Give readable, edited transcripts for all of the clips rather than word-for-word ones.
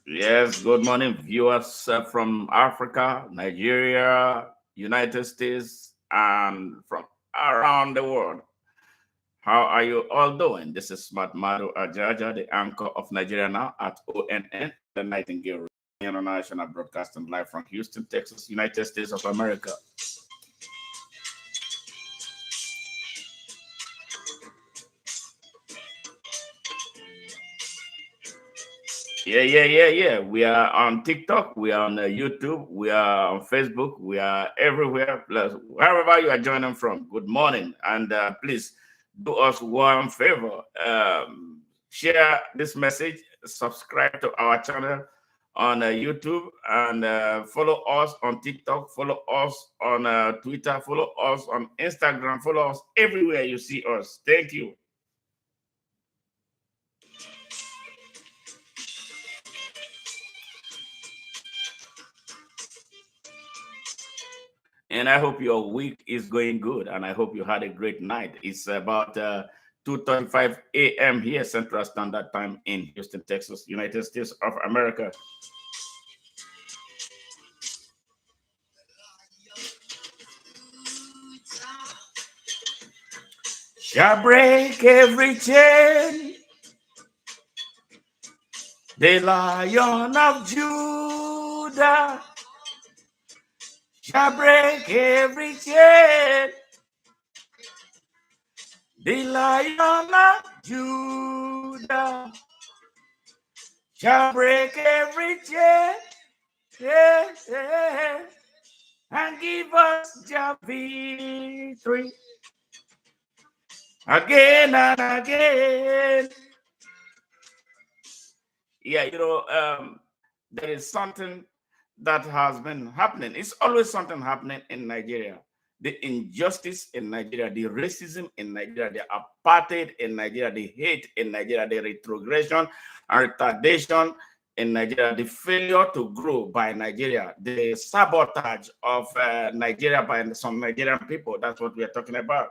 Yes, good morning, viewers from Africa, Nigeria, United States, and from around the world. How are you all doing? This is Smart Madu Ajaja, the anchor of Nigeria Now at ONN, the Nightingale International Broadcasting live from Houston, Texas, United States of America. Yeah. We are on TikTok, we are on YouTube, we are on Facebook, we are everywhere. Plus, wherever you are joining from, good morning. And please do us one favor. Share this message, subscribe to our channel on YouTube, and follow us on TikTok, follow us on Twitter, follow us on Instagram, follow us everywhere you see us. Thank you. And I hope your week is going good, and I hope you had a great night. It's about 2:35 a.m. here, Central Standard Time in Houston, Texas, United States of America. Shall break every chain, the Lion of Judah shall break every chain. The Lion of Judah shall break every chain, yeah, and give us the victory again and again. Yeah, there is something that has been happening. It's always something happening in Nigeria. The injustice in Nigeria, the racism in Nigeria, the apartheid in Nigeria, the hate in Nigeria, the retrogression and retardation in Nigeria, the failure to grow by Nigeria, the sabotage of Nigeria by some Nigerian people. That's what we are talking about.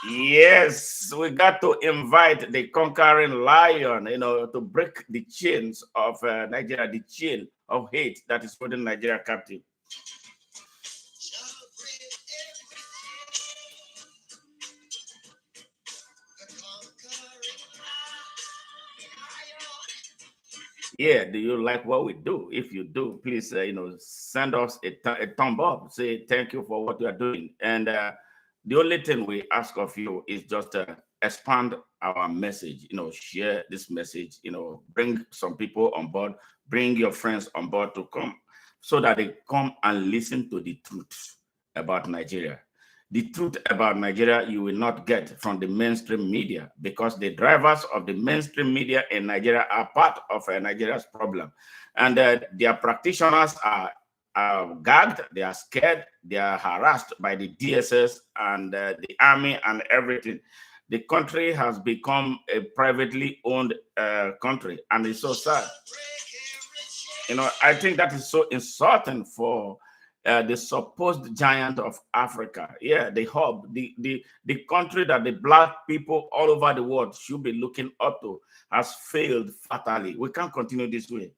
Yes, we got to invite the conquering lion, to break the chains of Nigeria, the chain of hate that is holding Nigeria captive. Yeah, do you like what we do? If you do, please, send us a thumb up. Say thank you for what you are doing. And the only thing we ask of you is just expand our message. Share this message. Bring some people on board. Bring your friends on board to come, so that they come and listen to the truth about Nigeria. The truth about Nigeria you will not get from the mainstream media, because the drivers of the mainstream media in Nigeria are part of Nigeria's problem. And their practitioners are gagged, they are scared, they are harassed by the DSS and the army and everything. The country has become a privately owned country, and it's so sad. I think that is so insulting for the supposed giant of Africa. Yeah, the hub, the country that the black people all over the world should be looking up to, has failed fatally. We can't continue this way.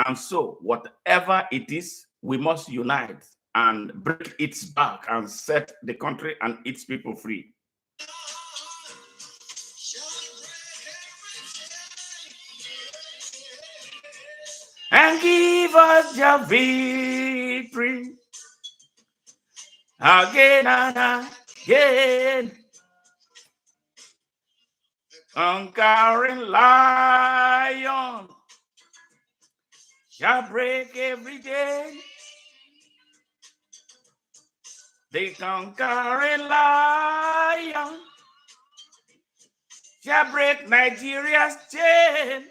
And so, whatever it is, we must unite and break its back and set the country and its people free. And give us your victory again and again. Conquering lion shall break every day. The conquering lion shall break Nigeria's chain.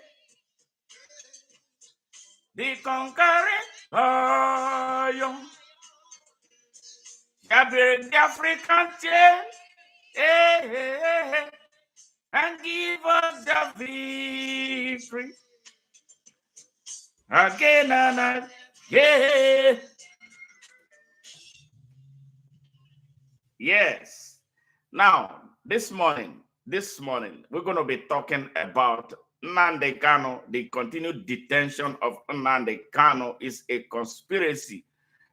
The conquering lion shall break the African chain, and give us the victory again and again. Yes. Now, this morning, we're going to be talking about Nnamdi Kanu. The continued detention of Nnamdi Kanu is a conspiracy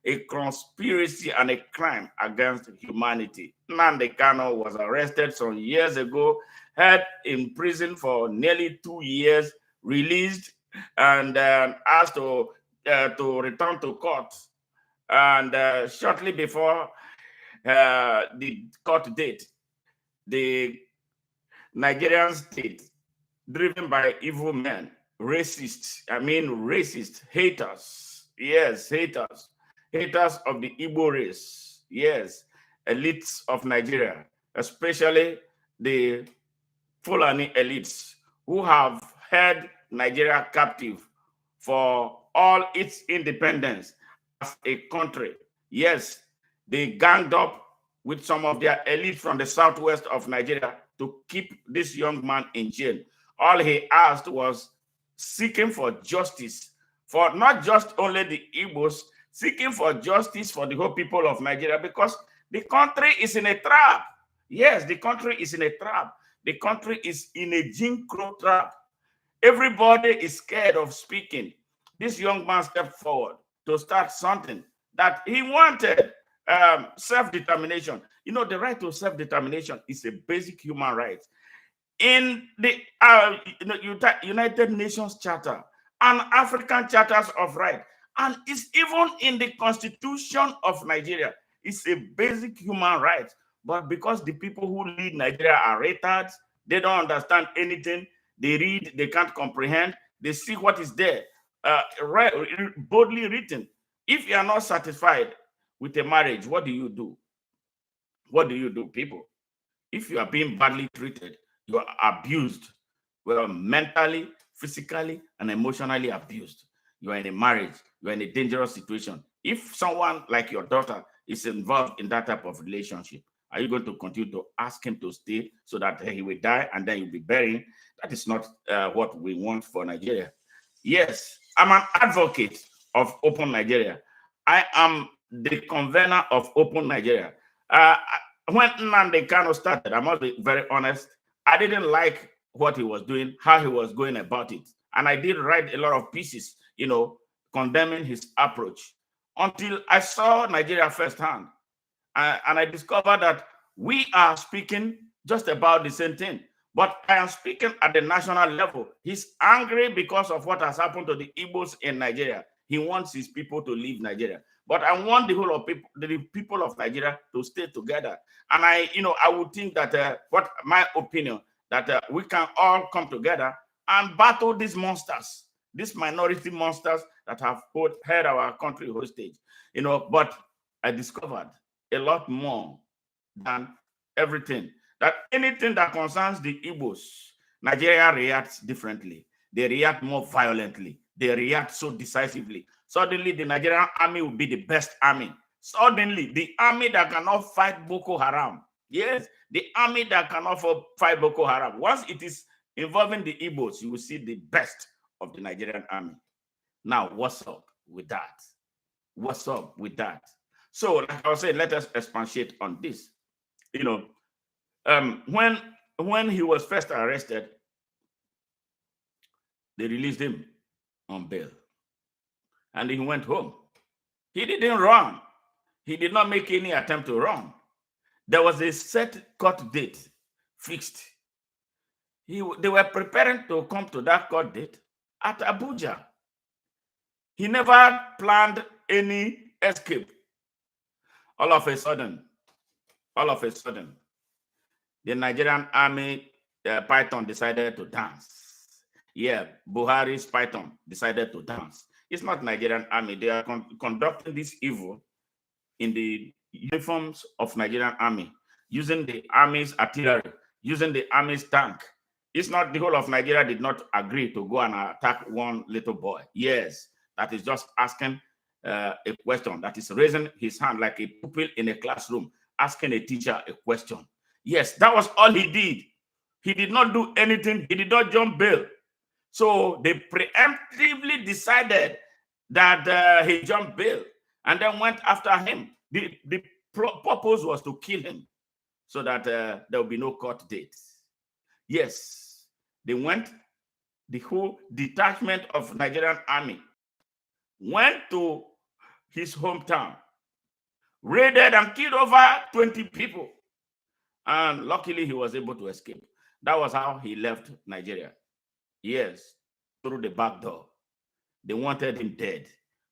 and a crime against humanity. Nnamdi Kanu was arrested some years ago, held in prison for nearly 2 years, released, and asked to return to court. And shortly before the court date, the Nigerian state, driven by evil men, racist, haters, yes, haters of the Igbo race, yes, elites of Nigeria, especially the Fulani elites who have held Nigeria captive for all its independence as a country. Yes, they ganged up with some of their elites from the southwest of Nigeria to keep this young man in jail. All he asked was seeking for justice for not just only the Igbos, seeking for justice for the whole people of Nigeria, because the country is in a trap. Yes, the country is in a trap. The country is in a Jim Crow trap. Everybody is scared of speaking. This young man stepped forward to start something that he wanted. Self-determination. You know, the right to self-determination is a basic human right. In the United Nations Charter and African Charters of Rights, and it's even in the Constitution of Nigeria. It's a basic human right. But because the people who lead Nigeria are retards, they don't understand anything. They read, they can't comprehend. They see what is there, boldly written. If you are not satisfied with a marriage, what do you do? What do you do, people? If you are being badly treated, you are abused, well, mentally, physically, and emotionally abused. You are in a marriage, you are in a dangerous situation. If someone like your daughter is involved in that type of relationship, are you going to continue to ask him to stay so that he will die and then you'll be buried? That is not what we want for Nigeria. Yes, I'm an advocate of Open Nigeria. I am the convener of Open Nigeria. When Nnamdi Kanu started, I must be very honest, I didn't like what he was doing, how he was going about it. And I did write a lot of pieces, you know, condemning his approach until I saw Nigeria firsthand. And I discovered that we are speaking just about the same thing. But I am speaking at the national level. He's angry because of what has happened to the Igbos in Nigeria. He wants his people to leave Nigeria. But I want the whole of people, the people of Nigeria, to stay together. And I would think that what my opinion, that we can all come together and battle these monsters, these minority monsters that have held our country hostage. But I discovered a lot more than everything. That anything that concerns the Igbos, Nigeria reacts differently. They react more violently. They react so decisively. Suddenly, the Nigerian army will be the best army. Suddenly, the army that cannot fight Boko Haram. Yes, the army that cannot fight Boko Haram. Once it is involving the Igbos, you will see the best of the Nigerian army. Now, what's up with that? What's up with that? So, like I was saying, let us expatiate on this. When he was first arrested, they released him on bail. And he went home. He didn't run. He did not make any attempt to run. There was a set court date fixed. They were preparing to come to that court date at Abuja. He never planned any escape. All of a sudden, the Nigerian Army Python decided to dance. Yeah, Buhari's Python decided to dance. It's not Nigerian Army. They are conducting this evil in the uniforms of Nigerian Army, using the Army's artillery, using the Army's tank. It's not the whole of Nigeria did not agree to go and attack one little boy. Yes, that is just asking a question, that is raising his hand like a pupil in a classroom, asking a teacher a question. Yes, that was all he did. He did not do anything. He did not jump bail. So they preemptively decided that he jumped bail and then went after him. The purpose was to kill him. so that there will be no court date. Yes, they went, the whole detachment of Nigerian Army went to his hometown, raided and killed over 20 people. And luckily, he was able to escape. That was how he left Nigeria. Yes, through the back door. They wanted him dead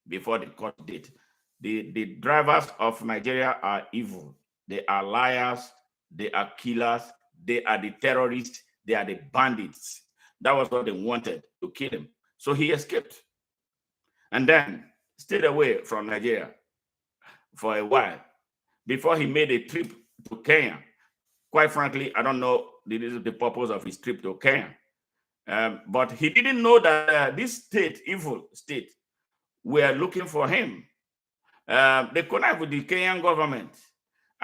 before the court date. The drivers of Nigeria are evil. They are liars. They are killers. They are the terrorists. They are the bandits. That was what they wanted, to kill him. So he escaped. And then stayed away from Nigeria for a while before he made a trip to Kenya. Quite frankly, I don't know the purpose of his trip to Kenya. But he didn't know that this state, evil state, were looking for him. They connived with the Kenyan government.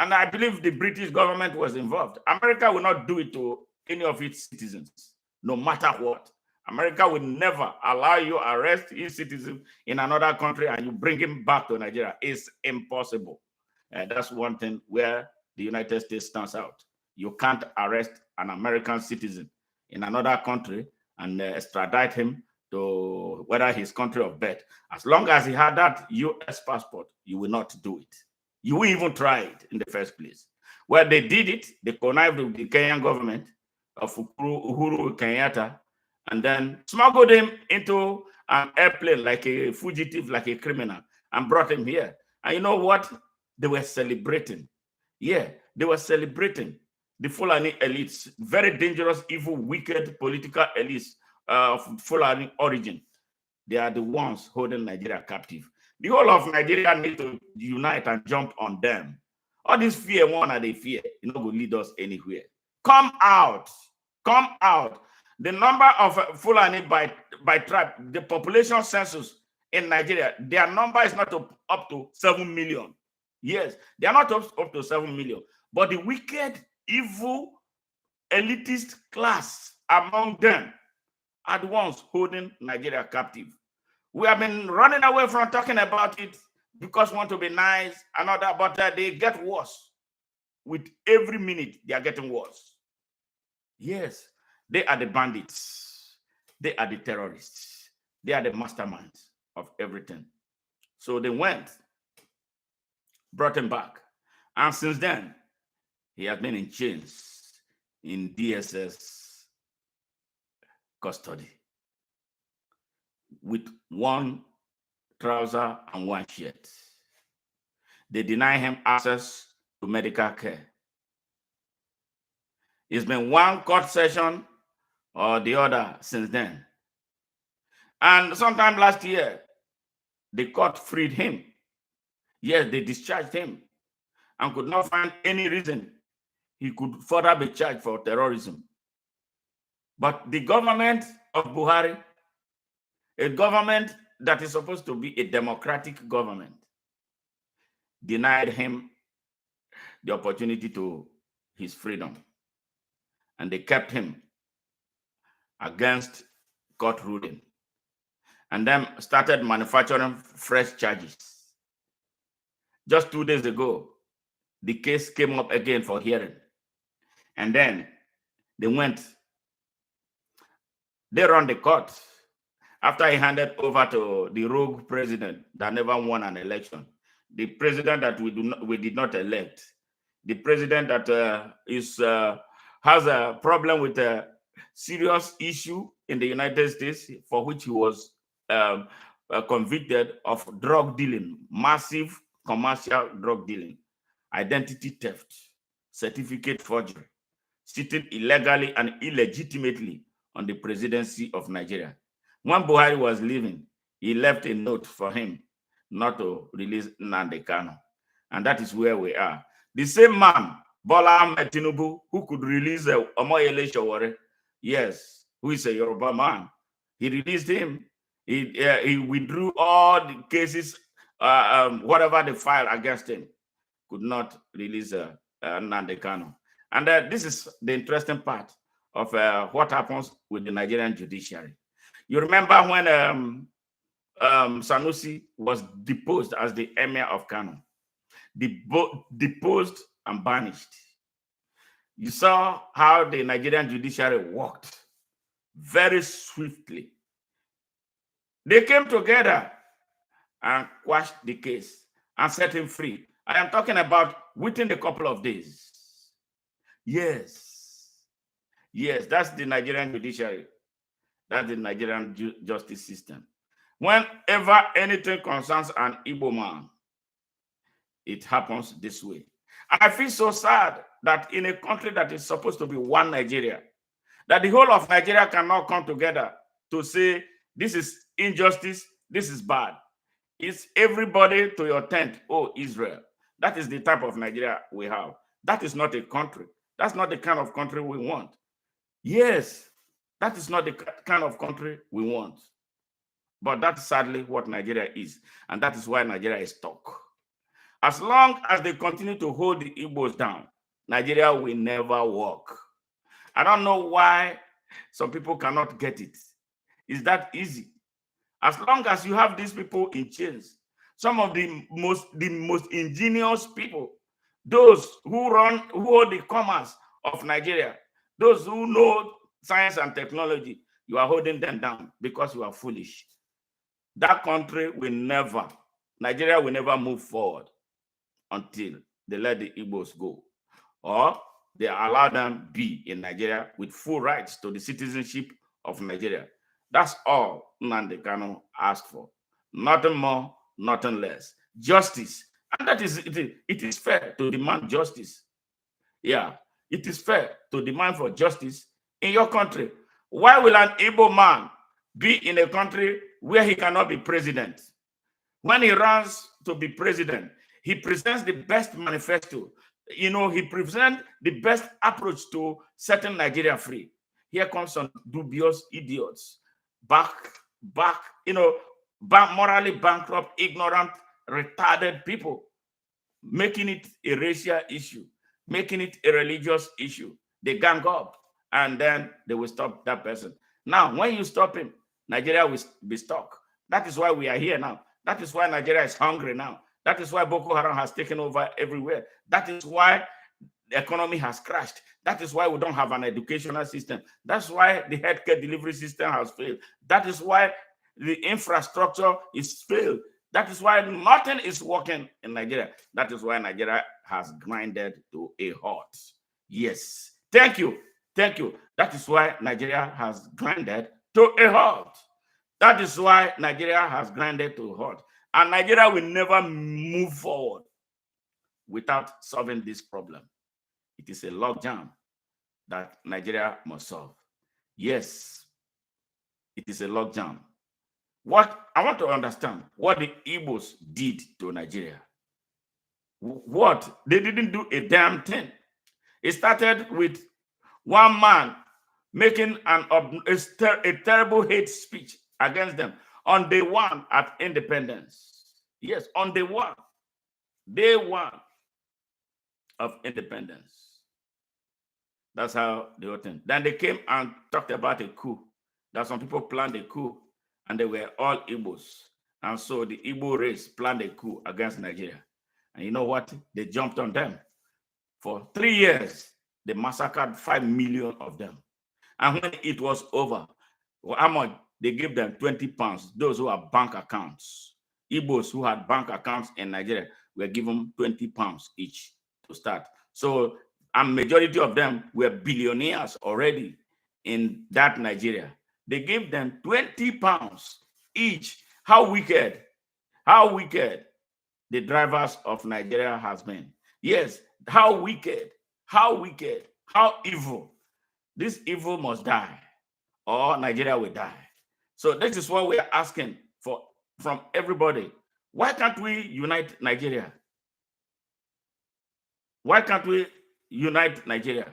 And I believe the British government was involved. America will not do it to any of its citizens, no matter what. America will never allow you arrest his citizen in another country and you bring him back to Nigeria. It's impossible. That's one thing where the United States stands out. You can't arrest an American citizen in another country and extradite him to whether his country of birth. As long as he had that US passport, you will not do it. You will even try it in the first place. Well, they did it. They connived with the Kenyan government of Uhuru Kenyatta and then smuggled him into an airplane like a fugitive, like a criminal, and brought him here. And you know what? They were celebrating. Yeah, they were celebrating. The Fulani elites, very dangerous, evil, wicked political elites of Fulani origin. They are the ones holding Nigeria captive. The whole of Nigeria need to unite and jump on them. All this fear, one are they fear, it not going to lead us anywhere. Come out. Come out. The number of Fulani by tribe, the population census in Nigeria, their number is not up to 7 million. Yes, they are not up to 7 million. But the wicked, evil, elitist class among them are the ones holding Nigeria captive. We have been running away from talking about it because we want to be nice and all that, but they get worse. With every minute, they are getting worse. Yes, they are the bandits. They are the terrorists. They are the masterminds of everything. So they went, brought him back. And since then, he has been in chains in DSS custody with one trouser and one shirt. They deny him access to medical care. It's been one court session or the other since then. And sometime last year, the court freed him. Yes, they discharged him and could not find any reason he could further be charged for terrorism. But the government of Buhari, a government that is supposed to be a democratic government, denied him the opportunity to his freedom. And they kept him against court ruling. And then started manufacturing fresh charges. Just 2 days ago, the case came up again for hearing. And then they ran the court after he handed over to the rogue president that never won an election, the president that we did not elect, the president that has a problem with a serious issue in the United States for which he was convicted of drug dealing, massive commercial drug dealing, identity theft, certificate forgery, sitting illegally and illegitimately on the presidency of Nigeria. When Buhari was leaving, he left a note for him not to release Nnamdi Kanu. And that is where we are. The same man, Bola Ahmed Tinubu, who could release Omoyele Sowore, yes, who is a Yoruba man, he released him. He withdrew all the cases, whatever they filed against him, could not release Nnamdi Kanu. And this is the interesting part of what happens with the Nigerian judiciary. You remember when Sanusi was deposed as the emir of Kanu, deposed and banished. You saw how the Nigerian judiciary worked very swiftly. They came together and quashed the case and set him free. I am talking about within a couple of days. Yes. Yes, that's the Nigerian judiciary. That's the Nigerian justice system. Whenever anything concerns an Igbo man, it happens this way. And I feel so sad that in a country that is supposed to be one Nigeria, that the whole of Nigeria cannot come together to say, this is injustice, this is bad. It's everybody to your tent, oh, Israel. That is the type of Nigeria we have. That is not a country. That's not the kind of country we want. Yes, that is not the kind of country we want. But that's sadly what Nigeria is. And that is why Nigeria is stuck. As long as they continue to hold the Igbos down, Nigeria will never work. I don't know why some people cannot get it. It's that easy. As long as you have these people in chains, some of the most ingenious people, those who hold the commerce of Nigeria, those who know science and technology, you are holding them down because you are foolish. That country will never, Nigeria will never move forward until they let the Igbos go, or they allow them be in Nigeria with full rights to the citizenship of Nigeria. That's all Nnamdi Kanu asked for. Nothing more, nothing less. Justice. And that is, it is fair to demand justice. Yeah, it is fair to demand for justice in your country. Why will an Igbo man be in a country where he cannot be president? When he runs to be president, he presents the best manifesto. You know, he presents the best approach to setting Nigeria free. Here comes some dubious idiots, morally bankrupt, ignorant, retarded people, making it a racial issue, making it a religious issue. They gang up and then they will stop that person. Now, when you stop him, Nigeria will be stuck. That is why we are here now. That is why Nigeria is hungry now. That is why Boko Haram has taken over everywhere. That is why the economy has crashed. That is why we don't have an educational system. That's why the healthcare delivery system has failed. That is why the infrastructure is failed. That is why nothing is working in Nigeria. That is why Nigeria has grinded to a halt. Yes. Thank you. Thank you. That is why Nigeria has grinded to a halt. That is why Nigeria has grinded to a halt. And Nigeria will never move forward without solving this problem. It is a logjam that Nigeria must solve. Yes, it is a logjam. What I want to understand what the Igbos did to Nigeria. What? They didn't do a damn thing. It started with one man making a terrible hate speech against them on day one at independence. Yes, on day one of independence. That's how the whole thing. Then they came and talked about a coup. That some people planned a coup, and they were all Igbos. And so the Igbo race planned a coup against Nigeria. And you know what? They jumped on them. For 3 years, they massacred 5 million of them. And when it was over, how much? They gave them 20 pounds. Those who have bank accounts. Igbos who had bank accounts in Nigeria were given 20 pounds each to start. So a majority of them were billionaires already in that Nigeria. They gave them 20 pounds each. How wicked the drivers of Nigeria has been. Yes, how wicked, how evil. This evil must die or Nigeria will die. So this is what we are asking for from everybody. Why can't we unite Nigeria? Why can't we unite Nigeria?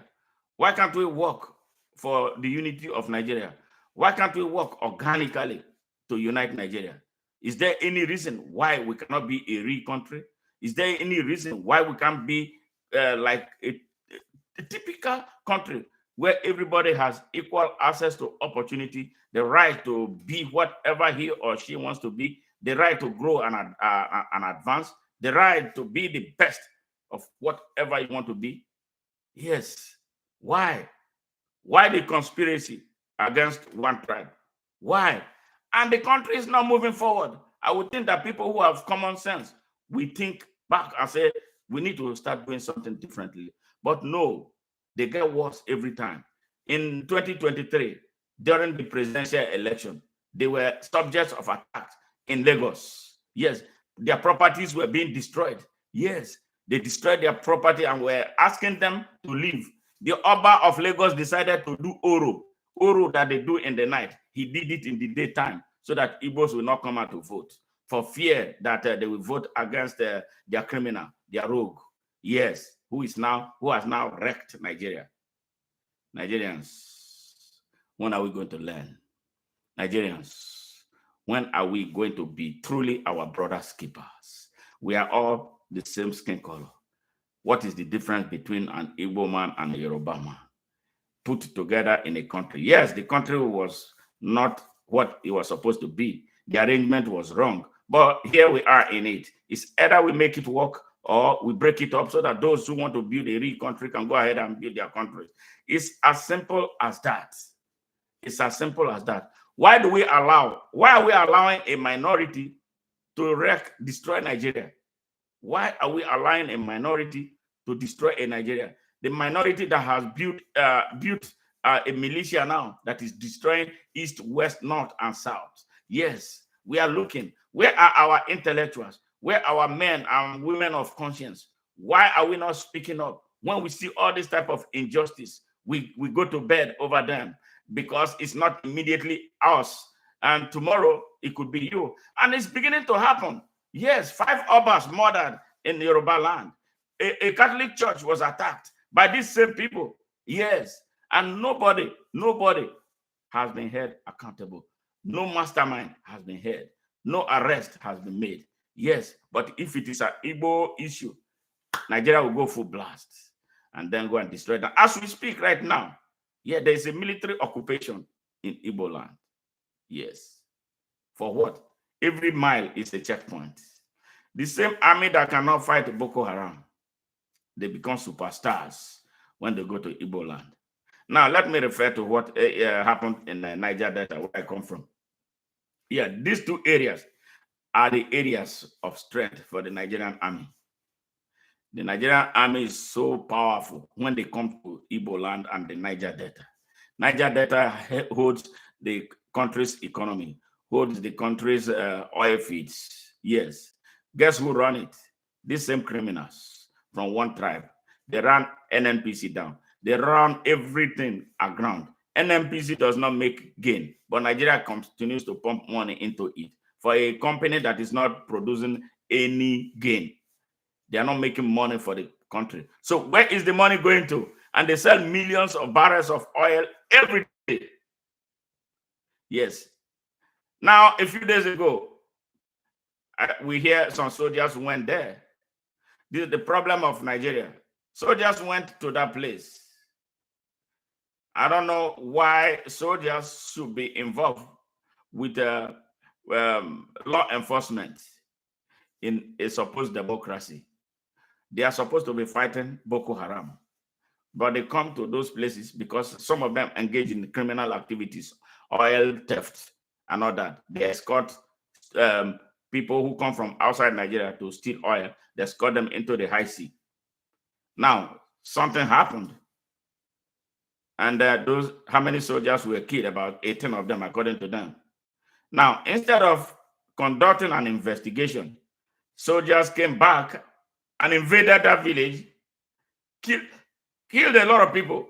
Why can't we work for the unity of Nigeria? Why can't we work organically to unite Nigeria? Is there any reason why we cannot be a real country? Is there any reason why we can't be like a typical country where everybody has equal access to opportunity, the right to be whatever he or she wants to be, the right to grow and advance, the right to be the best of whatever you want to be? Yes, Why? Why the conspiracy against one tribe? Why? And the country is not moving forward. I would think that people who have common sense, we think back and say, we need to start doing something differently. But no, they get worse every time. In 2023, during the presidential election, they were subjects of attacks in Lagos. Yes, their properties were being destroyed. Yes, they destroyed their property and were asking them to leave. The Oba of Lagos decided to do Oro that they do in the night. He did it in the daytime so that Igbos will not come out to vote for fear that they will vote against their criminal, their rogue. Yes, who has now wrecked Nigeria. Nigerians, when are we going to learn? Nigerians, when are we going to be truly our brother's keepers? We are all the same skin color. What is the difference between an Igbo man and a Yoruba man put together in a country? Yes, the country was not what it was supposed to be. The arrangement was wrong, but here we are in it. It's either we make it work or we break it up so that those who want to build a real country can go ahead and build their country. It's as simple as that. It's as simple as that. Why are we allowing a minority to destroy Nigeria? Why are we allowing a minority to destroy a Nigeria? The minority that has built a militia now that is destroying east, west, north, and south. Yes, we are looking. Where are our intellectuals? Where are our men and women of conscience? Why are we not speaking up? When we see all this type of injustice, we go to bed over them because it's not immediately us. And tomorrow, it could be you. And it's beginning to happen. Yes, 5 Obas murdered in Yoruba land. A Catholic church was attacked by these same people. Yes, and nobody has been held accountable. No mastermind has been held. No arrest has been made. Yes, but if it is an Igbo issue, Nigeria will go full blast and then go and destroy them. As we speak right now, yeah, there is a military occupation in Igbo land. Yes. For what? Every mile is a checkpoint. The same army that cannot fight Boko Haram, they become superstars when they go to Igbo land. Now, let me refer to what happened in Niger Delta, where I come from. Yeah, these 2 areas are the areas of strength for the Nigerian Army. The Nigerian Army is so powerful when they come to Igbo land and the Niger Delta. Niger Delta holds the country's economy, holds the country's oil fields. Yes. Guess who run it? These same criminals from one tribe. They ran NNPC down. They run everything aground. NNPC does not make gain, but Nigeria continues to pump money into it for a company that is not producing any gain. They are not making money for the country. So where is the money going to? And they sell millions of barrels of oil every day. Yes. Now, a few days ago, we hear some soldiers went there. This is the problem of Nigeria. Soldiers went to that place. I don't know why soldiers should be involved with law enforcement in a supposed democracy. They are supposed to be fighting Boko Haram, but they come to those places because some of them engage in criminal activities, oil theft, and all that. They escort people who come from outside Nigeria to steal oil. They escort them into the high sea. Now, something happened. And how many soldiers were killed? About 18 of them, according to them. Now, instead of conducting an investigation, soldiers came back and invaded that village, killed a lot of people.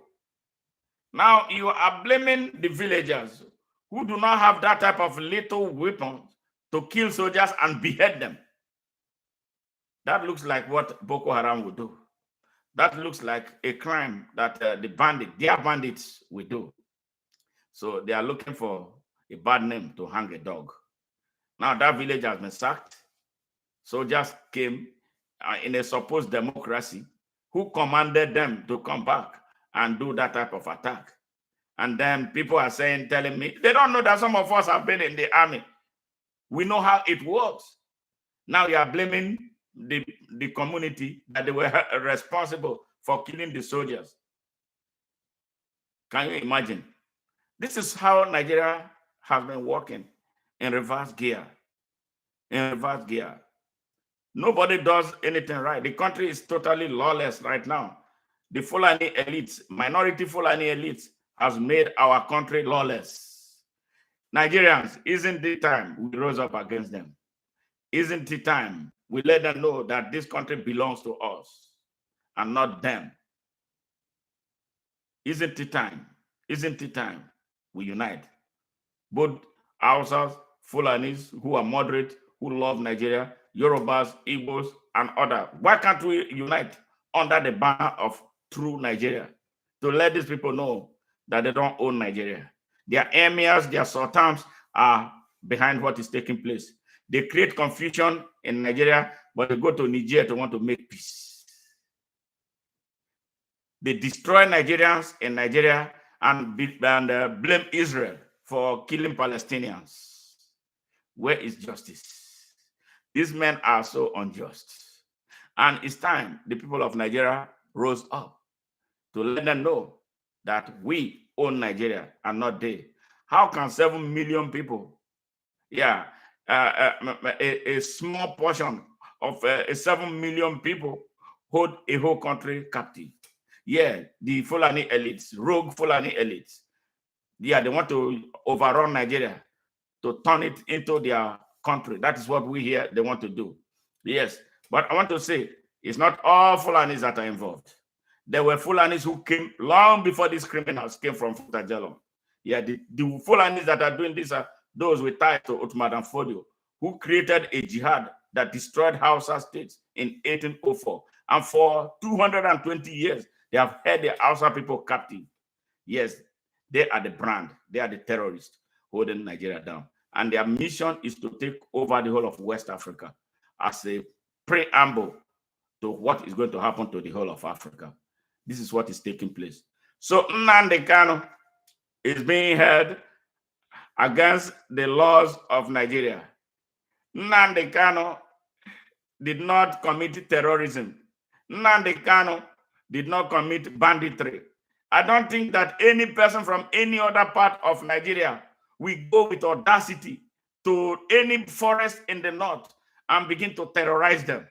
Now, you are blaming the villagers who do not have that type of lethal weapons to kill soldiers and behead them. That looks like what Boko Haram would do. That looks like a crime that their bandits will do. So they are looking for a bad name to hang a dog. Now that village has been sacked. Soldiers came in a supposed democracy who commanded them to come back and do that type of attack. And then people are telling me, they don't know that some of us have been in the army. We know how it works. Now you are blaming the community that they were responsible for killing the soldiers. Can you imagine? This is how Nigeria has been working in reverse gear. In reverse gear. Nobody does anything right. The country is totally lawless right now. The Fulani elites, minority Fulani elites, has made our country lawless. Nigerians, isn't it time we rose up against them? Isn't it time we let them know that this country belongs to us and not them? Isn't it time? Isn't it time we unite? Both Hausas, Fulanis, who are moderate, who love Nigeria, Yorubas, Igbos, and other. Why can't we unite under the banner of true Nigeria to let these people know that they don't own Nigeria? Their emirs, their sultans are behind what is taking place. They create confusion in Nigeria, but they go to Niger to want to make peace. They destroy Nigerians in Nigeria and blame Israel for killing Palestinians. Where is justice? These men are so unjust. And it's time the people of Nigeria rose up to let them know that we own Nigeria and not they. How can 7 million people, a small portion of 7 million people hold a whole country captive? Yeah, the Fulani elites, rogue Fulani elites, yeah, they want to overrun Nigeria to turn it into their country. That is what we hear they want to do. Yes, but I want to say it's not all Fulanis that are involved. There were Fulanis who came long before these criminals came from Futajalon. Yeah, the Fulanis that are doing this are those with ties to Ottoman and Fodio, who created a jihad that destroyed Hausa states in 1804. And for 220 years, they have held the Hausa people captive. Yes, they are the brand. They are the terrorists holding Nigeria down. And their mission is to take over the whole of West Africa as a preamble to what is going to happen to the whole of Africa. This is what is taking place. So Nnamdi Kanu is being held against the laws of Nigeria. Nnamdi Kanu did not commit terrorism. Nnamdi Kanu did not commit banditry. I don't think that any person from any other part of Nigeria will go with audacity to any forest in the north and begin to terrorize them.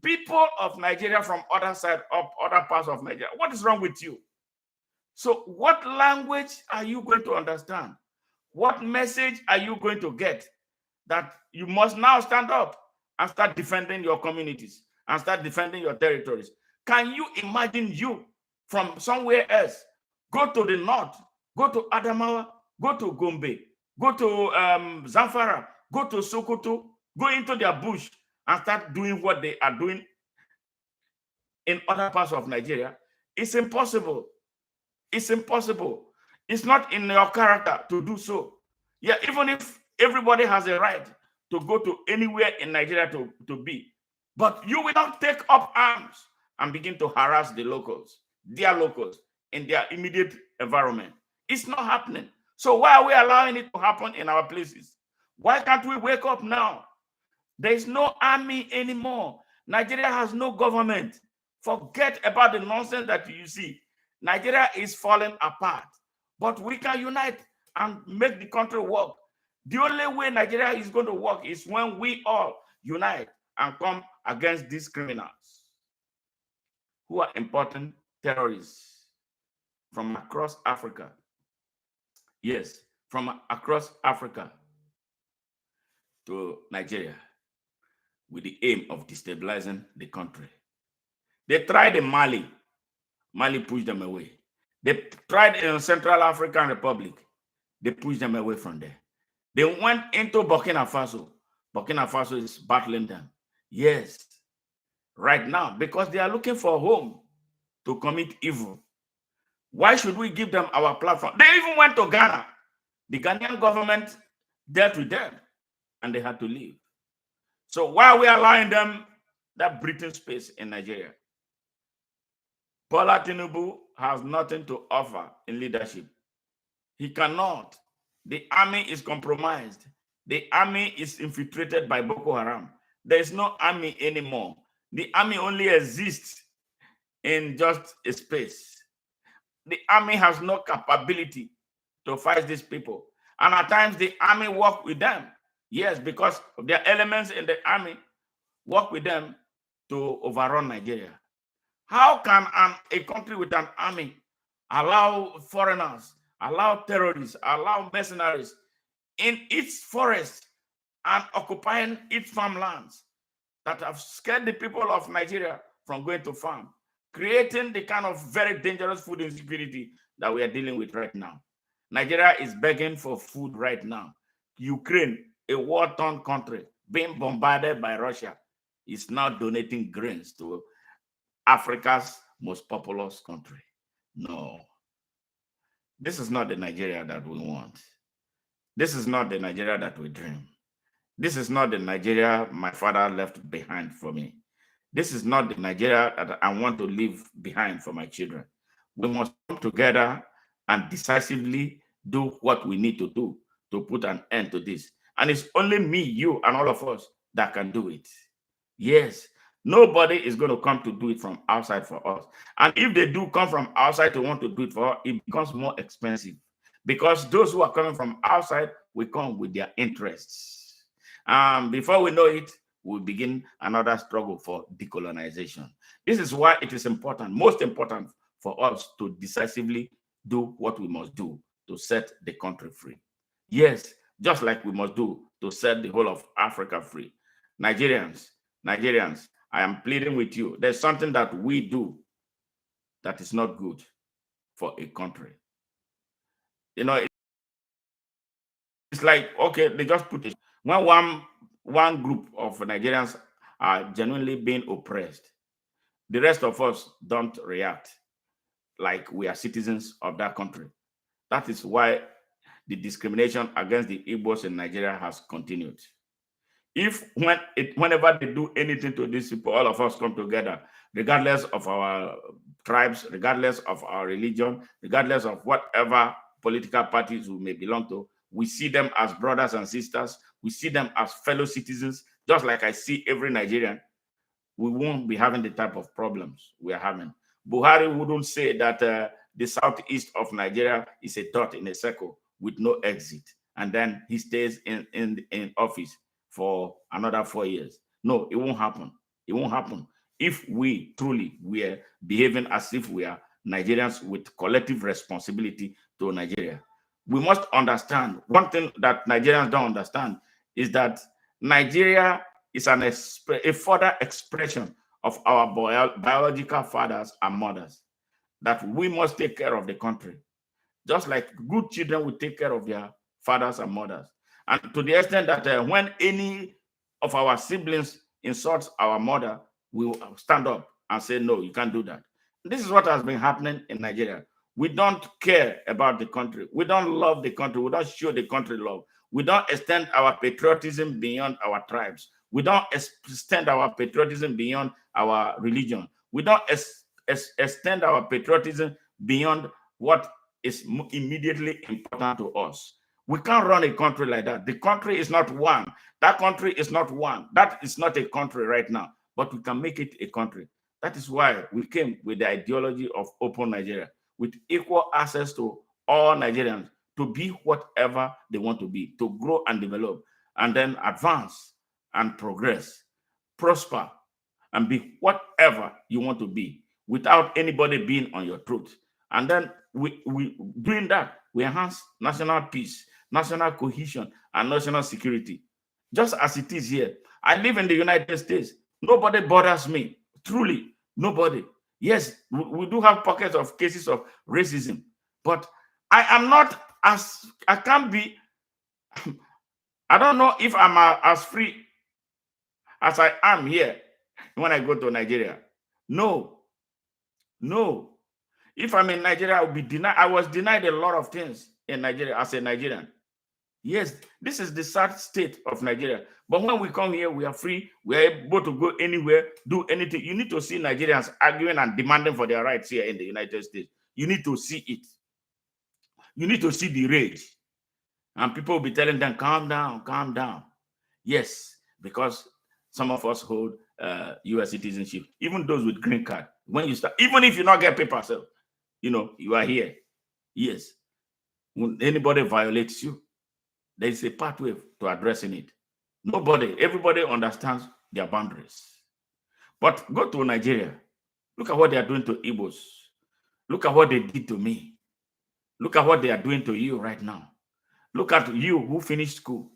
People of Nigeria from other side of other parts of Nigeria, what is wrong with you? So what language are you going to understand? What message are you going to get that you must now stand up and start defending your communities and start defending your territories? Can you imagine you from somewhere else go to the north, go to Adamawa, go to Gombe, go to Zamfara, go to Sokoto, go into their bush and start doing what they are doing in other parts of Nigeria? It's impossible. It's impossible. It's not in your character to do so. Yeah, even if everybody has a right to go to anywhere in Nigeria to be, but you will not take up arms and begin to harass the locals, their locals, in their immediate environment. It's not happening. So why are we allowing it to happen in our places? Why can't we wake up now? There is no army anymore. Nigeria has no government. Forget about the nonsense that you see. Nigeria is falling apart, but we can unite and make the country work. The only way Nigeria is going to work is when we all unite and come against these criminals who are important terrorists from across Africa. Yes, from across Africa to Nigeria with the aim of destabilizing the country. They tried in Mali. Mali pushed them away. They tried in Central African Republic. They pushed them away from there. They went into Burkina Faso. Burkina Faso is battling them. Yes, right now, because they are looking for a home to commit evil. Why should we give them our platform? They even went to Ghana. The Ghanaian government dealt with them and they had to leave. So why are we allowing them that breathing space in Nigeria? Bola Tinubu has nothing to offer in leadership. He cannot. The army is compromised. The army is infiltrated by Boko Haram. There is no army anymore. The army only exists in just a space. the army has no capability to fight these people. And at times the army work with them. Yes, because of their elements in the army work with them to overrun Nigeria. How can a country with an army allow foreigners, allow terrorists, allow mercenaries in its forest and occupying its farmlands that have scared the people of Nigeria from going to farm, creating the kind of very dangerous food insecurity that we are dealing with right now? Nigeria is begging for food right now. Ukraine, a war-torn country, being bombarded by Russia, is now donating grains to Africa's most populous country. No, this is not the Nigeria that we want. This is not the Nigeria that we dream. This is not the Nigeria my father left behind for me. This is not the Nigeria that I want to leave behind for my children. We must come together and decisively do what we need to do to put an end to this. And it's only me, you, and all of us that can do it. Yes, nobody is going to come to do it from outside for us. And if they do come from outside to want to do it for us, it becomes more expensive because those who are coming from outside will come with their interests. Before we know it, we'll begin another struggle for decolonization. This is why it is important, most important for us to decisively do what we must do to set the country free. Yes, just like we must do to set the whole of Africa free. Nigerians, I am pleading with you. There's something that we do that is not good for a country. You know, it's like, okay, they just put it. When one group of Nigerians are genuinely being oppressed, the rest of us don't react like we are citizens of that country. That is why the discrimination against the Igbos in Nigeria has continued. Whenever they do anything to these people, all of us come together, regardless of our tribes, regardless of our religion, regardless of whatever political parties we may belong to, we see them as brothers and sisters. We see them as fellow citizens, just like I see every Nigerian. We won't be having the type of problems we are having. Buhari wouldn't say that the southeast of Nigeria is a dot in a circle with no exit, and then he stays in office for another 4 years. No, it won't happen. It won't happen. If we truly are behaving as if we are Nigerians with collective responsibility to Nigeria, we must understand one thing that Nigerians don't understand is that Nigeria is a further expression of our biological fathers and mothers, that we must take care of the country, just like good children will take care of their fathers and mothers. And to the extent that when any of our siblings insults our mother, we will stand up and say, no, you can't do that. This is what has been happening in Nigeria. We don't care about the country. We don't love the country. We don't show the country love. We don't extend our patriotism beyond our tribes. We don't extend our patriotism beyond our religion. We don't extend our patriotism beyond what is immediately important to us. We can't run a country like that. The country is not one. That country is not one. That is not a country right now, but we can make it a country. That is why we came with the ideology of open Nigeria, with equal access to all Nigerians to be whatever they want to be, to grow and develop, and then advance and progress, prosper, and be whatever you want to be without anybody being on your throat. And then we doing that, we enhance national peace, national cohesion, and national security. Just as it is here. I live in the United States. Nobody bothers me. Truly, nobody. Yes, we do have pockets of cases of racism, but I am not I can't be, I don't know if I'm as free as I am here when I go to Nigeria. No. If I'm in Nigeria, I will be denied. I was denied a lot of things in Nigeria as a Nigerian. Yes, this is the sad state of Nigeria. But when we come here, we are free. We are able to go anywhere, do anything. You need to see Nigerians arguing and demanding for their rights here in the United States. You need to see it. You need to see the rage. And people will be telling them, calm down, calm down. Yes, because some of us hold U.S. citizenship, even those with green card. When you start, even if you not get paper, so you are here. Yes. When anybody violates you, there is a pathway to addressing it. Everybody understands their boundaries. But go to Nigeria. Look at what they are doing to Igbos. Look at what they did to me. Look at what they are doing to you right now. Look at you who finished school.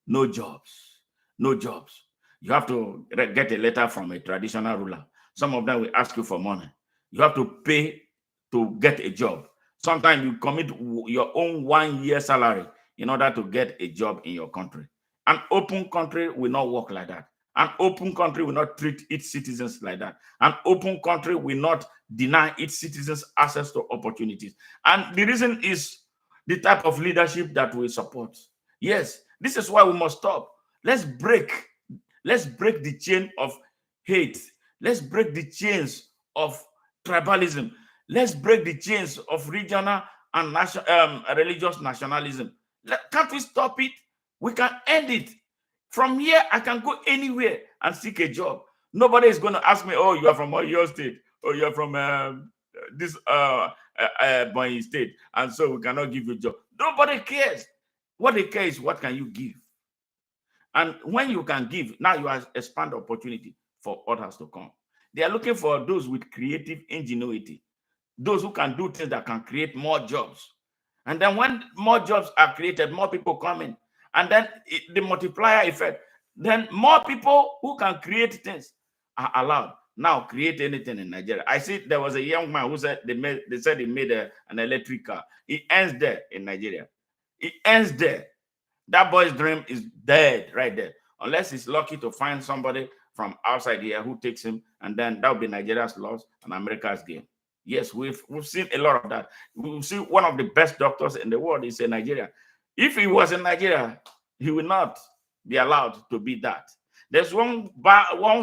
No jobs. No jobs. You have to get a letter from a traditional ruler. Some of them will ask you for money. You have to pay to get a job. Sometimes you commit your own 1 year salary in order to get a job in your country. An open country will not work like that. An open country will not treat its citizens like that. An open country will not deny its citizens access to opportunities. And the reason is the type of leadership that we support. Yes, this is why we must stop. Let's break the chain of hate. Let's break the chains of tribalism. Let's break the chains of regional and religious nationalism. Can't we stop it? We can end it. From here, I can go anywhere and seek a job. Nobody is going to ask me, oh, you are from Oyo State, or you are from this Bonny State, and so we cannot give you a job. Nobody cares. What they care is what can you give. And when you can give, now you expand opportunity for others to come. They are looking for those with creative ingenuity, those who can do things that can create more jobs. And then when more jobs are created, more people come in. And then the multiplier effect, then more people who can create things are allowed. Now create anything in Nigeria. I see there was a young man who said they said he made an electric car. It ends there in Nigeria. It ends there. That boy's dream is dead right there. Unless he's lucky to find somebody from outside here who takes him, and then that will be Nigeria's loss and America's gain. Yes, we've seen a lot of that. We've seen one of the best doctors in the world is in Nigeria. If he was in Nigeria, he will not be allowed to be that. There's one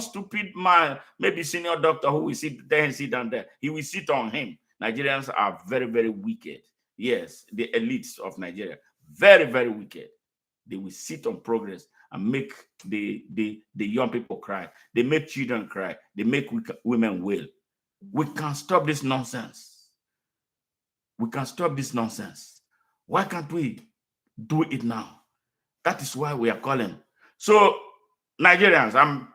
stupid man, maybe senior doctor, who will sit there and sit down there. He will sit on him. Nigerians are very, very wicked. Yes, the elites of Nigeria, very, very wicked. They will sit on progress and make the young people cry. They make children cry. They make women wail. We can stop this nonsense. We can stop this nonsense. Why can't we do it now? That is why we are calling. So, Nigerians, I'm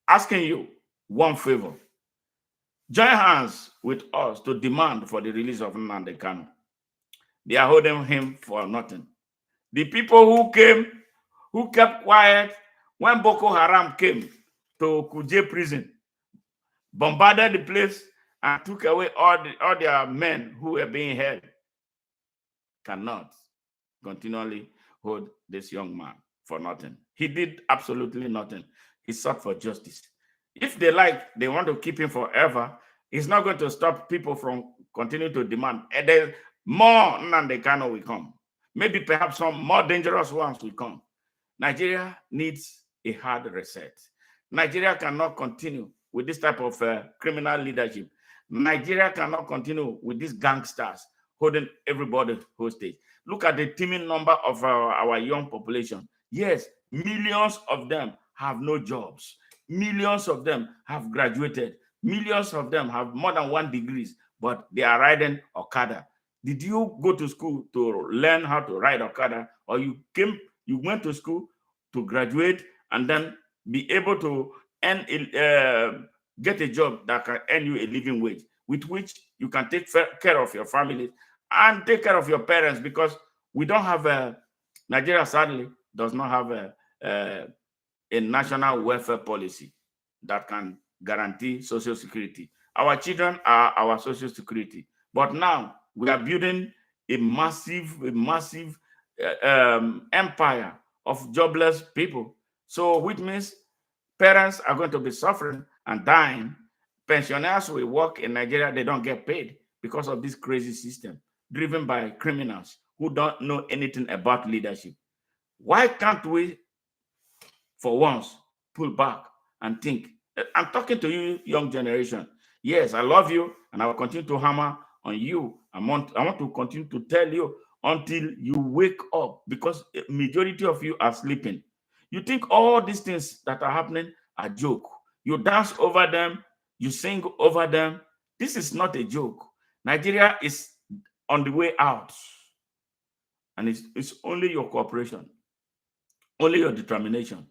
asking you one favor. Join hands with us to demand for the release of Nnamdi Kanu. They are holding him for nothing. The people who kept quiet when Boko Haram came to Kuje prison, bombarded the place, and took away all their men who were being held, cannot continually hold this young man for nothing. He did absolutely nothing. He sought for justice. If they want to keep him forever, it's not going to stop people from continuing to demand. And then more Nnamdi Kanu will come. Maybe perhaps some more dangerous ones will come. Nigeria needs a hard reset. Nigeria cannot continue with this type of criminal leadership. Nigeria cannot continue with these gangsters holding everybody hostage. Look at the teeming number of our young population. Yes, millions of them have no jobs. Millions of them have graduated. Millions of them have more than 1 degree, but they are riding Okada. Did you go to school to learn how to ride Okada, or you went to school to graduate and then be able to get a job that can earn you a living wage, with which you can take care of your family and take care of your parents? Because we don't have Nigeria, sadly, does not have a national welfare policy that can guarantee social security. Our children are our social security. But now we are building a massive empire of jobless people. So which means parents are going to be suffering and dying. Pensioners will work in Nigeria, they don't get paid because of this crazy system driven by criminals who don't know anything about leadership. Why can't we, for once, pull back and think? I'm talking to you, young generation. Yes, I love you, and I will continue to hammer on you. I want to continue to tell you until you wake up, because a majority of you are sleeping. You think all these things that are happening are joke. You dance over them, you sing over them. This is not a joke. Nigeria is on the way out, and it's only your cooperation, only your determination,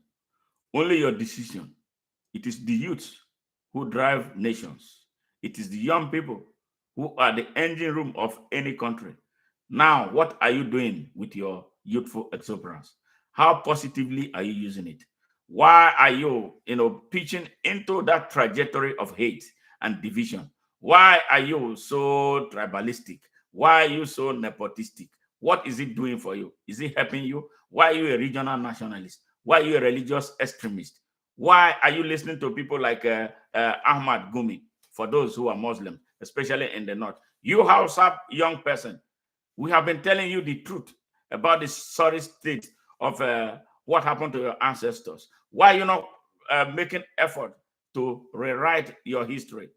only your decision. It is the youth who drive nations. It is the young people who are the engine room of any country. Now, what are you doing with your youthful exuberance? How positively are you using it? Why are you, pitching into that trajectory of hate and division? Why are you so tribalistic? Why are you so nepotistic? What is it doing for you? Is it helping you? Why are you a regional nationalist? Why are you a religious extremist? Why are you listening to people like Ahmad Gumi, for those who are Muslim, especially in the north? You Hausa young person, we have been telling you the truth about the sorry state of what happened to your ancestors. Why are you not making effort to rewrite your history?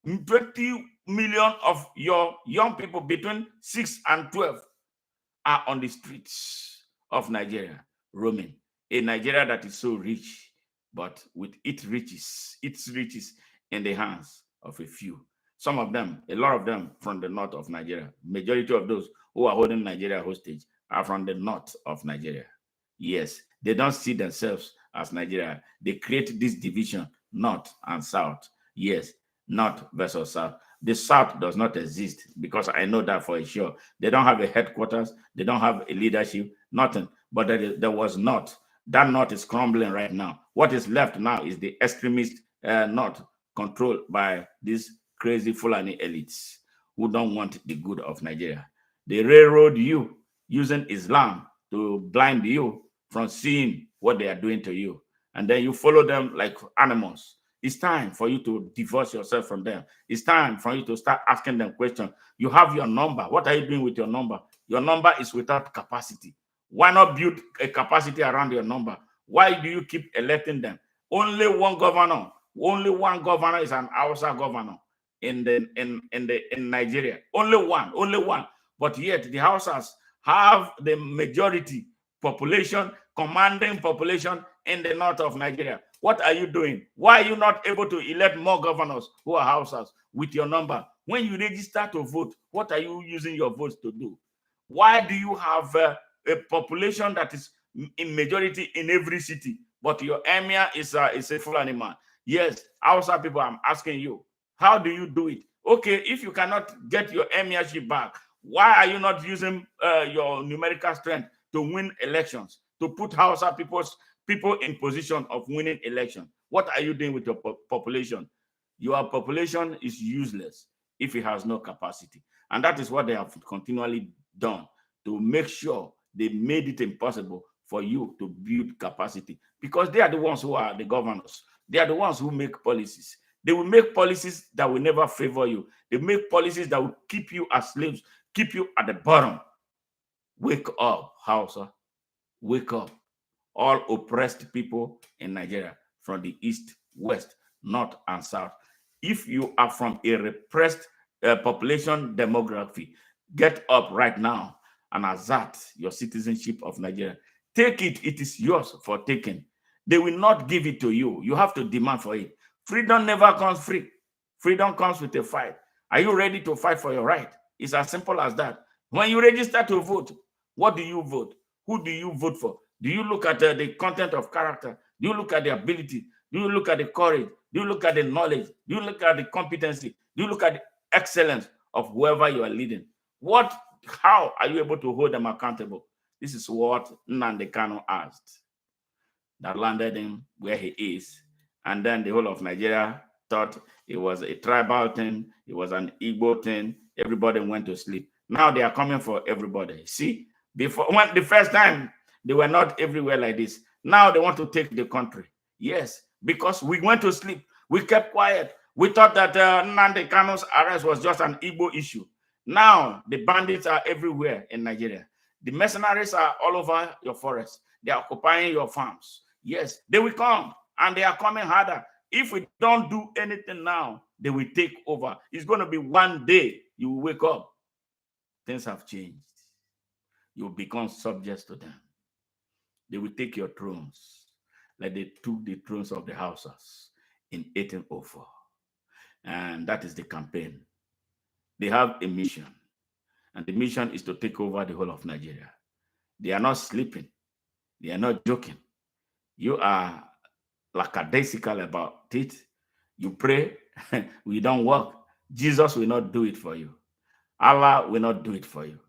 20 million of your young people between 6 and 12 are on the streets of Nigeria, roaming. A Nigeria that is so rich, but with its riches in the hands of a few. Some of them, a lot of them from the north of Nigeria. Majority of those who are holding Nigeria hostage are from the north of Nigeria. Yes, they don't see themselves as Nigeria. They create this division, north and south. Yes, north versus south. The south does not exist because I know that for sure. They don't have a headquarters. They don't have a leadership, nothing. But there was not. That north is crumbling right now. What is left now is the extremist north controlled by these crazy Fulani elites who don't want the good of Nigeria. They railroad you using Islam to blind you from seeing what they are doing to you. And then you follow them like animals. It's time for you to divorce yourself from them. It's time for you to start asking them questions. You have your number. What are you doing with your number? Your number is without capacity. Why not build a capacity around your number? Why do you keep electing them? Only one governor. Only one governor is an Hausa governor in Nigeria. Only one. Only one. But yet the Hausas have the majority population, commanding population in the north of Nigeria. What are you doing? Why are you not able to elect more governors who are Hausas with your number? When you register to vote, what are you using your votes to do? Why do you have a population that is in majority in every city, but your emir is a Fulani man? Yes, Hausa people, I'm asking you, how do you do it? Okay, if you cannot get your emirship back, why are you not using your numerical strength to win elections, to put Hausa people in position of winning election? What are you doing with your population? Your population is useless if it has no capacity. And that is what they have continually done to make sure they made it impossible for you to build capacity, because they are the ones who are the governors. They are the ones who make policies. They will make policies that will never favor you. They make policies that will keep you as slaves, keep you at the bottom. Wake up, Hausa. Wake up. All oppressed people in Nigeria from the east, west, north, and south. If you are from a repressed population demography, get up right now and assert your citizenship of Nigeria. Take it. It is yours for taking. They will not give it to you. You have to demand for it. Freedom never comes free. Freedom comes with a fight. Are you ready to fight for your right? It's as simple as that. When you register to vote, what do you vote? Who do you vote for? Do you look at the content of character? Do you look at the ability? Do you look at the courage? Do you look at the knowledge? Do you look at the competency? Do you look at the excellence of whoever you are leading? How are you able to hold them accountable? This is what Nnamdi Kanu asked, that landed him where he is. And then the whole of Nigeria thought it was a tribal thing, it was an Igbo thing. Everybody went to sleep. Now they are coming for everybody. See, before, when the first time they were not everywhere like this. Now they want to take the country. Yes, because we went to sleep. We kept quiet. We thought that Nnamdi Kanu's arrest was just an Igbo issue. Now the bandits are everywhere in Nigeria. The mercenaries are all over your forest. They are occupying your farms. Yes, they will come, and they are coming harder. If we don't do anything now, they will take over. It's going to be one day you will wake up. Things have changed. You will become subjects to them. They will take your thrones like they took the thrones of the Hausas in 1804. And that is the campaign They have a mission, and the mission is to take over the whole of Nigeria. They are not sleeping. They are not joking. You are lackadaisical about it. You pray, we don't work. Jesus will not do it for you. Allah will not do it for you.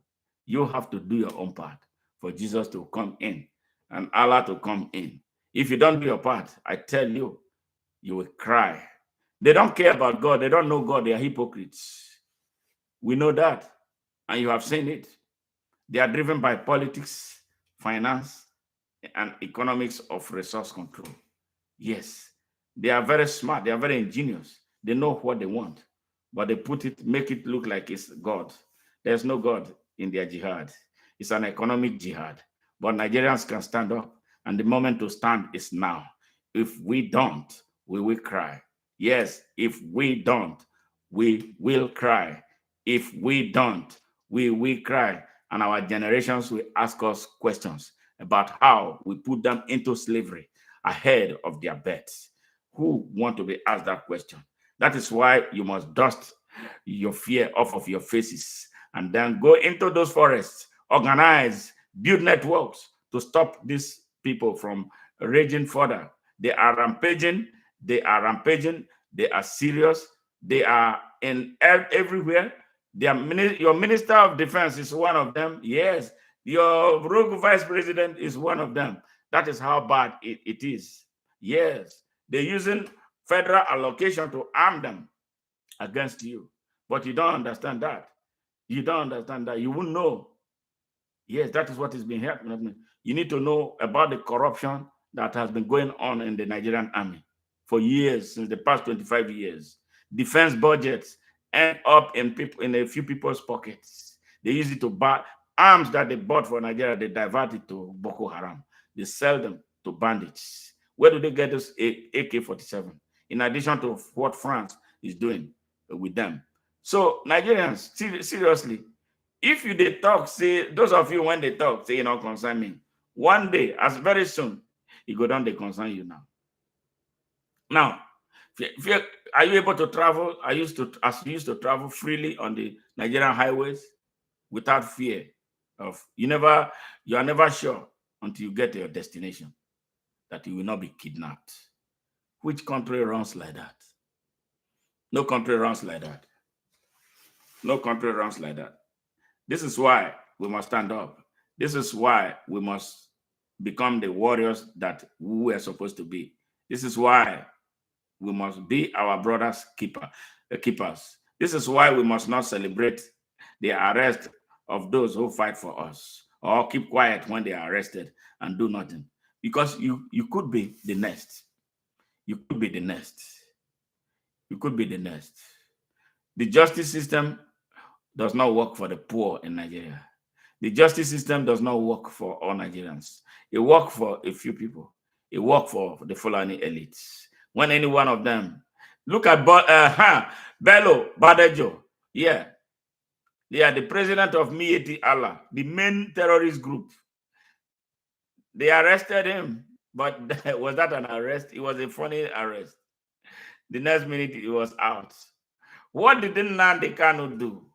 You have to do your own part for Jesus to come in and Allah to come in. If you don't do your part, I tell you, you will cry. They don't care about God. They don't know God. They are hypocrites. We know that, and you have seen it. They are driven by politics, finance, and economics of resource control. Yes, they are very smart. They are very ingenious. They know what they want, but they make it look like it's God. There's no God in their jihad. It's an economic jihad. But Nigerians can stand up, and the moment to stand is now. If we don't, we will cry. Yes, if we don't, we will cry. If we don't, we will cry. And our generations will ask us questions about how we put them into slavery ahead of their beds. Who want to be asked that question? That is why you must dust your fear off of your faces and then go into those forests, organize, build networks to stop these people from raging further. They are rampaging. They are rampaging. They are serious. They are in everywhere. Your Minister of Defense is one of them. Yes. Your rogue vice president is one of them. That is how bad it is. Yes. They're using federal allocation to arm them against you. But you don't understand that. You don't understand that. You won't know. Yes, that is what is being happening. You need to know about the corruption that has been going on in the Nigerian Army for years, since the past 25 years. Defense budgets end up in a few people's pockets. They use it to buy arms that they bought for Nigeria. They divert it to Boko Haram. They sell them to bandits. Where do they get this AK-47? In addition to what France is doing with them. So Nigerians, seriously, if you they talk, say, those of you when they talk, say, you know, concern me. One day, as very soon, it go down, they concern you now. Now, are you able to travel? I used to travel freely on the Nigerian highways without fear of you are never sure until you get to your destination that you will not be kidnapped. Which country runs like that? No country runs like that. No country runs like that. This is why we must stand up. This is why we must become the warriors that we are supposed to be. This is why we must be our brothers' keepers. This is why we must not celebrate the arrest of those who fight for us, or keep quiet when they are arrested and do nothing. Because you could be the next. You could be the next. You could be the next. The justice system does not work for the poor in Nigeria. The justice system does not work for all Nigerians. It works for a few people. It works for the Fulani elites. When any one of them, look at Bello Badejo, yeah, they are the president of Mieti Allah, the main terrorist group. They arrested him, but was that an arrest? It was a funny arrest. The next minute, he was out. What did Nnamdi Kanu do?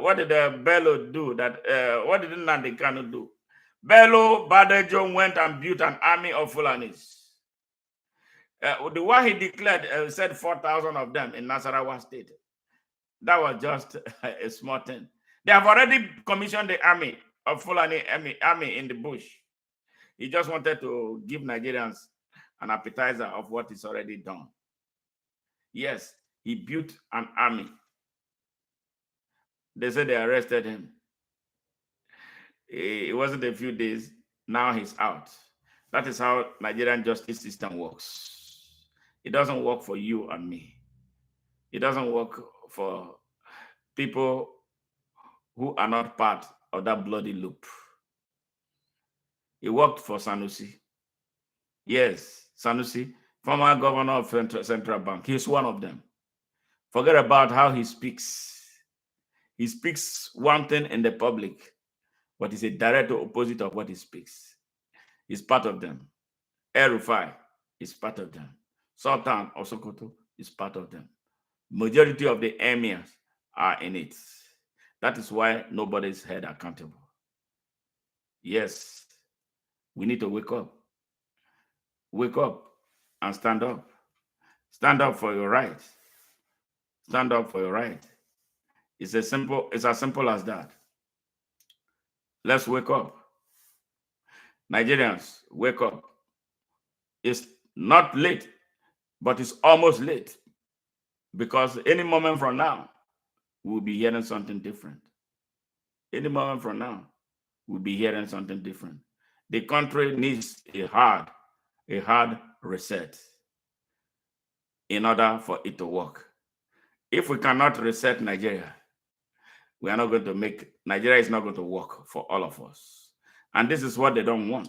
What did Bello do? What did Nnamdi Kanu do? Bello Badejo went and built an army of Fulanis. The one he declared said 4,000 of them in Nasarawa State. That was just a small thing. They have already commissioned the army of Fulani army in the bush. He just wanted to give Nigerians an appetizer of what is already done. Yes, he built an army. They said they arrested him. It wasn't a few days. Now he's out. That is how Nigerian justice system works. It doesn't work for you and me. It doesn't work for people who are not part of that bloody loop. It worked for Sanusi. Yes, Sanusi, former governor of Central Bank. He's one of them. Forget about how he speaks. He speaks one thing in the public, but it's a direct opposite of what he speaks. He's part of them. El-Rufai is part of them. Sultan of Sokoto is part of them. Majority of the emirs are in it. That is why nobody is held accountable. Yes, we need to wake up. Wake up and stand up. Stand up for your right. Stand up for your right. It's as simple as that. Let's wake up. Nigerians, wake up. It's not late, but it's almost late. Because any moment from now, we'll be hearing something different. Any moment from now, we'll be hearing something different. The country needs a hard reset in order for it to work. If we cannot reset Nigeria, we are not going to make, Nigeria is not going to work for all of us. And this is what they don't want.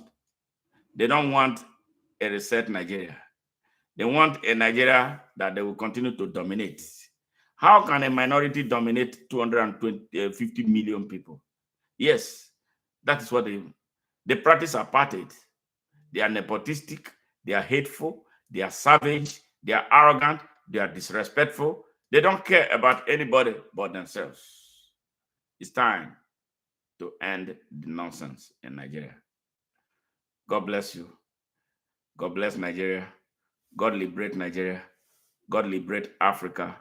They don't want a reset Nigeria. They want a Nigeria that they will continue to dominate. How can a minority dominate 250 million people? Yes, that is what they practice apartheid. They are nepotistic, they are hateful, they are savage, they are arrogant, they are disrespectful. They don't care about anybody but themselves. It's time to end the nonsense in Nigeria. God bless you. God bless Nigeria. God liberate Nigeria. God liberate Africa.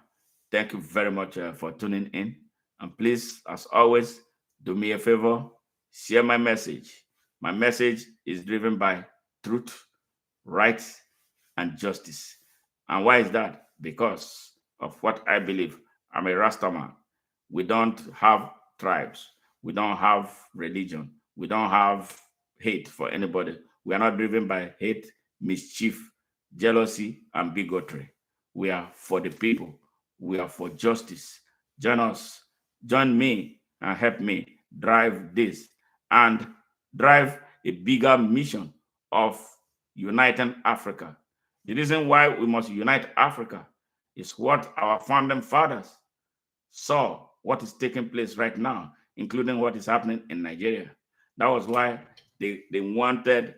Thank you very much for tuning in. And please, as always, do me a favor, share my message. My message is driven by truth, right, and justice. And why is that? Because of what I believe. I'm a Rastaman. We don't have tribes. We don't have religion. We don't have hate for anybody. We are not driven by hate, mischief, jealousy, and bigotry. We are for the people. We are for justice. Join us. Join me and help me drive this and drive a bigger mission of uniting Africa. The reason why we must unite Africa is what our founding fathers saw what is taking place right now, including what is happening in Nigeria. That was why they wanted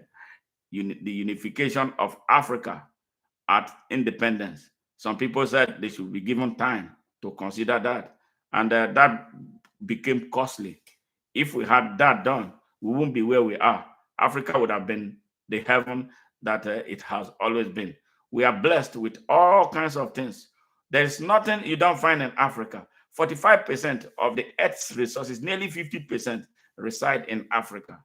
the unification of Africa at independence. Some people said they should be given time to consider that, and that became costly. If we had that done, we wouldn't be where we are. Africa would have been the heaven that it has always been. We are blessed with all kinds of things. There is nothing you don't find in Africa. 45% of the Earth's resources, nearly 50%, reside in Africa.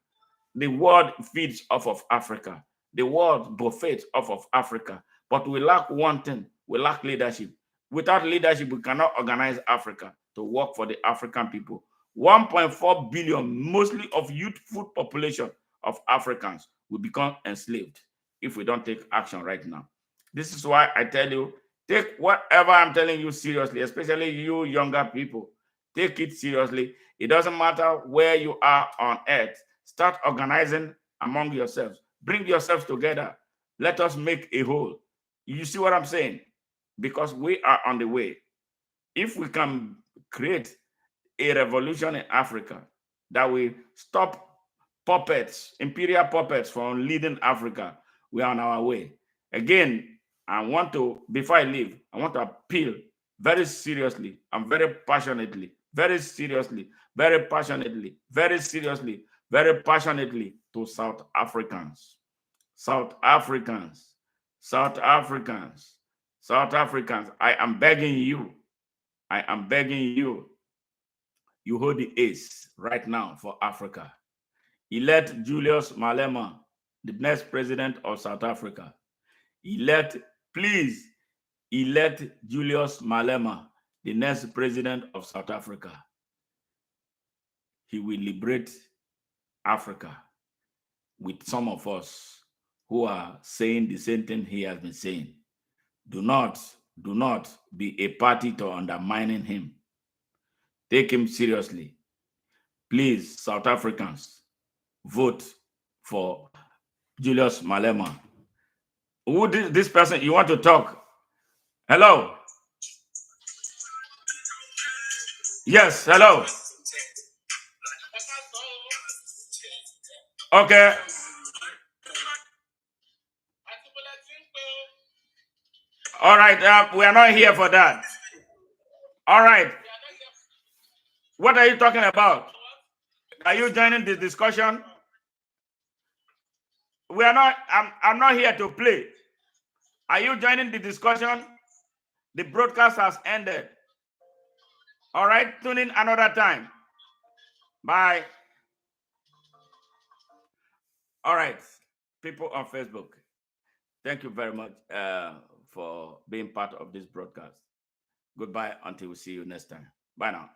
The world feeds off of Africa. The world buffets off of Africa. But we lack one thing. We lack leadership. Without leadership, we cannot organize Africa to work for the African people. 1.4 billion, mostly of youthful population of Africans, will become enslaved if we don't take action right now. This is why I tell you, take whatever I'm telling you seriously, especially you younger people. Take it seriously. It doesn't matter where you are on earth. Start organizing among yourselves. Bring yourselves together. Let us make a whole. You see what I'm saying? Because we are on the way. If we can create a revolution in Africa that will stop puppets, imperial puppets from leading Africa, we are on our way. Again, I want to, before I leave, I want to appeal very seriously and very passionately, very seriously, very passionately, very seriously, very passionately to South Africans. South Africans, South Africans, South Africans, I am begging you, I am begging you, you hold the ace right now for Africa. Elect Julius Malema, the next president of South Africa. Please elect Julius Malema, the next president of South Africa. He will liberate Africa with some of us who are saying the same thing he has been saying. Do not be a party to undermining him. Take him seriously. Please, South Africans, vote for Julius Malema. Who this person you want to talk? Hello. Yes, hello. Okay. All right, we are not here for that. All right. What are you talking about? Are you joining the discussion? We are not. I'm not here to play. Are you joining the discussion? The broadcast has ended. All right. Tune in another time. Bye. All right. People on Facebook, thank you very much for being part of this broadcast. Goodbye until we see you next time. Bye now.